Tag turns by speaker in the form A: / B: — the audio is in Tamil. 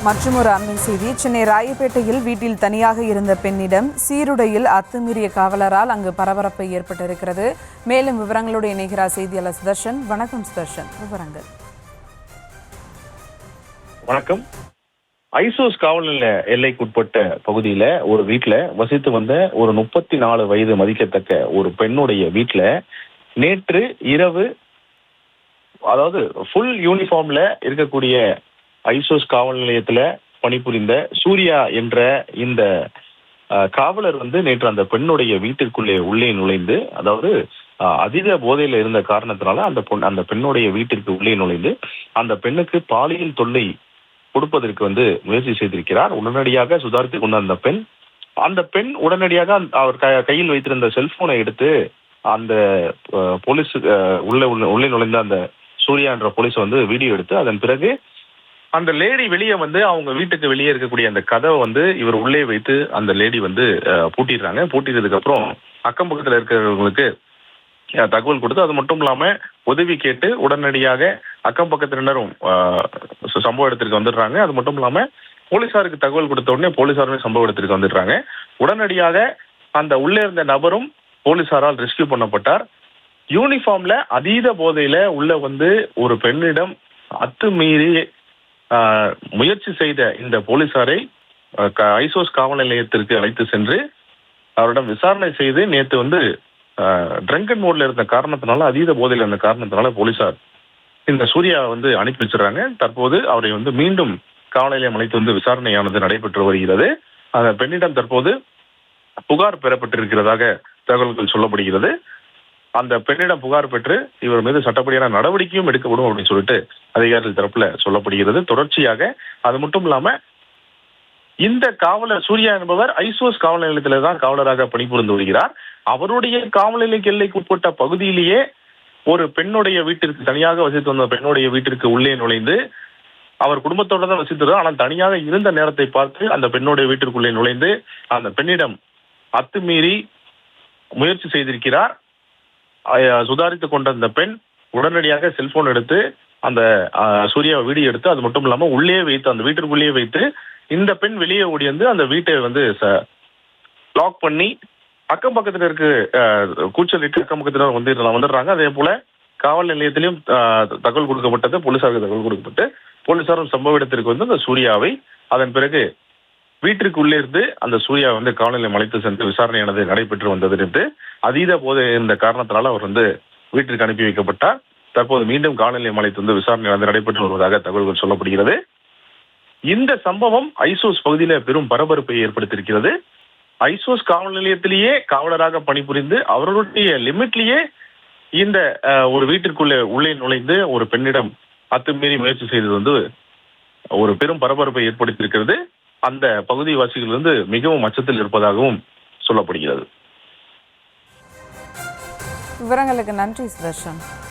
A: மற்றொரு அண்மை செய்தி. சென்னை ராயப்பேட்டையில் வீட்டில் தனியாக இருந்த பெண்ணிடம் சீருடையில் அத்துமீறிய காவலரால் அங்கு பரபரப்பு ஏற்பட்டிருக்கிறது. மேலும் விவரங்களோடு இணைகிறார் செய்தியாளர் சுதர்ஷன். வணக்கம் சுதர்ஷன், விவரங்கள்.
B: வணக்கம். ஐசோஸ் காவல் நிலைய எல்லைக்குட்பட்ட பகுதியில ஒரு வீட்டுல வசித்து வந்த ஒரு 34 வயது மதிக்கத்தக்க ஒரு பெண்ணுடைய வீட்டுல நேற்று இரவு, அதாவது ஃபுல் யூனிஃபார்ம்ல இருக்கக்கூடிய ஐசோஸ் காவல் நிலையத்துல பணிபுரிந்த சூர்யா என்ற இந்த காவலர் நேற்று அந்த பெண்ணுடைய வீட்டிற்குள்ளே உள்ளே நுழைந்து, அதாவது அதீத போதையில இருந்த காரணத்தினால அந்த பெண்ணுடைய வீட்டிற்கு உள்ளே நுழைந்து அந்த பெண்ணுக்கு பாலியல் தொல்லை கொடுப்பதற்கு முயற்சி செய்திருக்கிறார். உடனடியாக சுதாரித்துக் கொண்ட அந்த பெண் உடனடியாக அவர் கையில் வைத்திருந்த செல்போனை எடுத்து அந்த போலீஸ் உள்ளே நுழைந்த அந்த சூர்யா என்ற போலீஸ் வீடியோ எடுத்து, அதன் பிறகு அந்த லேடி வெளியே அவங்க வீட்டுக்கு வெளியே இருக்கக்கூடிய அந்த கதவை இவர் உள்ளே வைத்து அந்த லேடி பூட்டிடுறாங்க. பூட்டிட்டதுக்கு அப்புறம் அக்கம் பக்கத்தில் இருக்கிறவங்களுக்கு தகவல் கொடுத்து, அது மட்டும் இல்லாம உதவி கேட்டு உடனடியாக அக்கம் பக்கத்தினரும் சம்பவ இடத்திற்கு வந்துடுறாங்க. அது மட்டும் இல்லாம போலீசாருக்கு தகவல் கொடுத்த உடனே போலீசாருமே சம்பவ இடத்திற்கு வந்துடுறாங்க. உடனடியாக அந்த உள்ளே இருந்த நபரும் போலீசாரால் ரெஸ்கியூ பண்ணப்பட்டார். யூனிஃபார்ம்ல அதீத போதையில உள்ள ஒரு பெண்ணிடம் அத்துமீறி முயற்சி செய்த இந்த போலீசாரை ஐசோஸ் காவல் நிலையத்திற்கு அழைத்து சென்று அவரிடம் விசாரணை செய்து நேற்று ட்ரங்கன் மோட்ல இருந்த காரணத்தினால, அதீத போதையில் இருந்த காரணத்தினால போலீசார் இந்த சூர்யா அனுப்பி வச்சிடறாங்க. தற்போது அவரை மீண்டும் காவல் நிலையம் அழைத்து விசாரணையானது நடைபெற்று வருகிறது. அந்த பெண்ணிடம் தற்போது புகார் பெறப்பட்டிருக்கிறதாக தகவல்கள் சொல்லப்படுகிறது. அந்த பெண்ணிடம் புகார் பெற்று இவர் மீது சட்டப்படியான நடவடிக்கையும் எடுக்கப்படும் அப்படின்னு சொல்லிட்டு அதிகாரிகள் தரப்புல சொல்லப்படுகிறது. தொடர்ச்சியாக அது மட்டும் இல்லாம இந்த காவலர் சூர்யா என்பவர் ஐசோஸ் காவல் நிலையத்தில தான் காவலராக பணிபுரிந்து வருகிறார். அவருடைய காவல் நிலைய எல்லைக்கு உட்பட்ட பகுதியிலேயே ஒரு பெண்ணுடைய வீட்டிற்கு, தனியாக வசித்து வந்த பெண்ணுடைய வீட்டிற்கு உள்ளே நுழைந்து, அவர் குடும்பத்தோட தான் வசித்தது, ஆனால் தனியாக இருந்த நேரத்தை பார்த்து அந்த பெண்ணுடைய வீட்டிற்குள்ளே நுழைந்து அந்த பெண்ணிடம் அத்துமீறி முயற்சி செய்திருக்கிறார். சுதாரித்துக் கொண்ட அந்த பெண் உடனடியாக செல்போன் எடுத்து அந்த சூர்யாவை வீடியோ எடுத்து, அது மட்டும் இல்லாம உள்ளே வைத்து, அந்த வீட்டிற்குள்ளேயே வைத்து இந்த பெண் வெளியே ஓடி அந்த வீட்டை லாக் பண்ணி அக்கம் பக்கத்தினருக்கு கூச்சலிட்டு அக்கம் பக்கத்தினர் வந்துடுறாங்க. அதே போல காவல் நிலையத்திலையும் தகவல் கொடுக்கப்பட்டது, போலீசாருக்கு தகவல் கொடுக்கப்பட்டு போலீசாரும் சம்பவ இடத்திற்கு அந்த சூர்யாவை அதன் பிறகு வீட்டிற்கு உள்ளே இருந்து அந்த சூர்யா காவல் நிலையம் அழைத்து சென்று விசாரணையானது நடைபெற்று வந்தது. அதீத போதை இருந்த காரணத்தினால அவர் வீட்டிற்கு அனுப்பி வைக்கப்பட்டார். தற்போது மீண்டும் காவல் நிலையம் அழைத்து விசாரணையானது நடைபெற்று வருவதாக தகவல்கள் சொல்லப்படுகிறது. இந்த சம்பவம் ஐசோஸ் பகுதியில பெரும் பரபரப்பை ஏற்படுத்தியிருக்கிறது. ஐசோஸ் காவல் நிலையத்திலேயே காவலராக பணிபுரிந்து அவர்களுடைய லிமிட்லேயே இந்த ஒரு வீட்டிற்குள்ளே உள்ளே நுழைந்து ஒரு பெண்ணிடம் அத்துமீறி முயற்சி செய்தது ஒரு பெரும் பரபரப்பை ஏற்படுத்தியிருக்கிறது. அந்த பகுதிவாசிகள் மிகவும் அச்சத்தில் இருப்பதாகவும் சொல்லப்படுகிறது.
A: விவரங்களுக்கு நன்றி சுதர்ஷன்.